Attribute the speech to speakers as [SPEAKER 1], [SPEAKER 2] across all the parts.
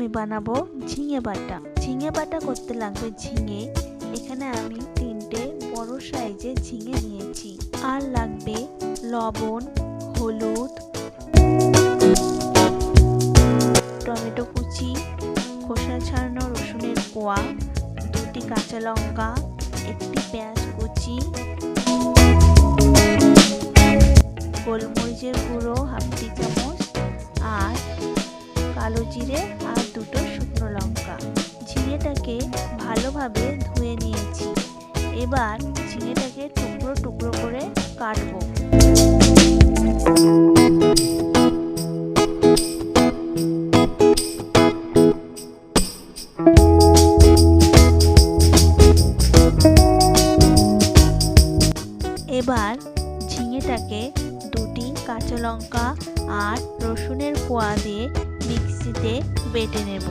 [SPEAKER 1] আমি বানাবো ঝিঙে বাটা। ঝিঙে বাটা করতে লাগবে ঝিঙে। এখানে আমি 3টে বড় সাইজের ঝিঙে নিয়েছি। আর লাগবে লবণ, হলুদ, টমেটো কুচি, খোসা ছাড়ানো রসুনের কোয়া, 2টি কাঁচা লঙ্কা, 1টি পেঁয়াজ কুচি, গোলমরিচের গুঁড়ো 1/2 টি চামচ, আর কালো জিরে আর 2টো শুকনো লঙ্কা। ঝিঙেটাকে ভালোভাবে ধুয়ে নিয়েছি। এবার ঝিঙেটাকে টুকরো টুকরো করে কাটবো। এবার ঝিঙেটাকে 2টি কাঁচা লঙ্কা আর রসুনের কোয়া দিয়ে মিক্সিতে বেটে নেব।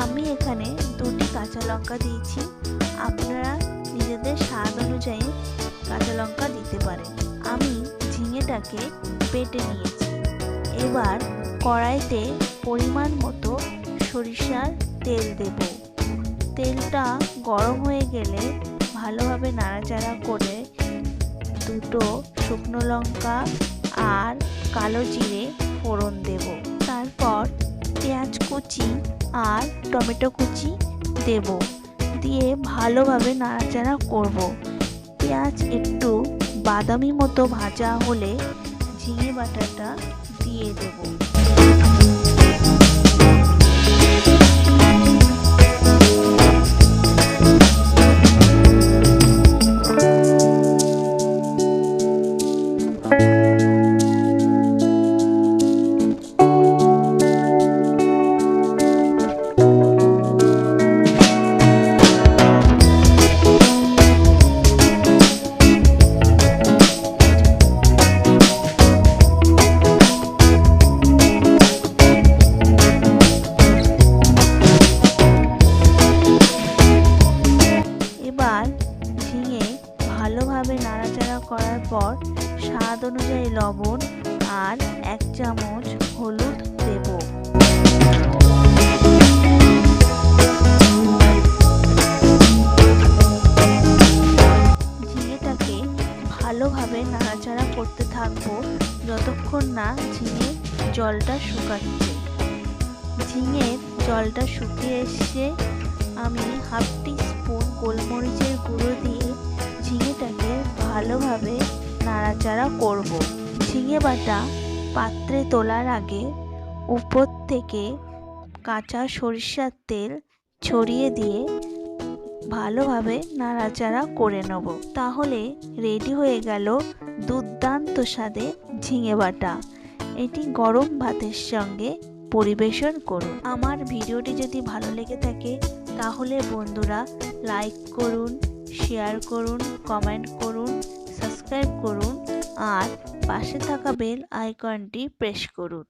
[SPEAKER 1] আমি এখানে 2টি কাঁচা লঙ্কা দিয়েছি, আপনারা নিজেদের স্বাদ অনুযায়ী কাঁচা লঙ্কা দিতে পারেন। আমি ঝিঙেটাকে বেটে নিয়েছি। এবার কড়াইতে পরিমাণ মতো সরিষার তেল দেব। তেলটা গরম হয়ে গেলে ভালোভাবে নাড়াচাড়া করে 2টো শুকনো লঙ্কা আর কালো জিরে ফোড়ন দেব। তারপর পেঁয়াজ কুচি আর টমেটো কুচি দেব, দিয়ে ভালোভাবে নাড়াচাড়া করব। পেঁয়াজ একটু বাদামি মতো ভাজা হলে ঝিঙে বাটাটা দিয়ে দেব। ঝিঙে ভালোভাবে নাড়াচাড়া করার পর স্বাদ অনুযায়ী লবণ আর 1 চামচ হলুদ দেব। ঝিঙেটাকে ভালোভাবে নাড়াচাড়া করতে থাকবো যতক্ষণ না ঝিঙের জলটা শুকাচ্ছে। ঝিঙের জলটা শুকিয়ে এসছে। আমি 1/2 টি স্পুন গোলমরিচের গুঁড়ো দিয়ে ঝিঙেটাকে ভালোভাবে নাড়াচাড়া করব। ঝিঙে বাটা পাত্রে তোলার আগে উপর থেকে কাঁচা সরিষার তেল ছড়িয়ে দিয়ে ভালোভাবে নাড়াচাড়া করে নেব। তাহলে রেডি হয়ে গেল দুর্দান্ত স্বাদের ঝিঙে বাটা। এটি গরম ভাতের সঙ্গে পরিবেশন করুন। আমার ভিডিওটি যদি ভালো লেগে থাকে তাহলে বন্ধুরা লাইক করুন, শেয়ার করুন, কমেন্ট করুন, সাবস্ক্রাইব করুন আর পাশে থাকা বেল আইকনটি প্রেস করুন।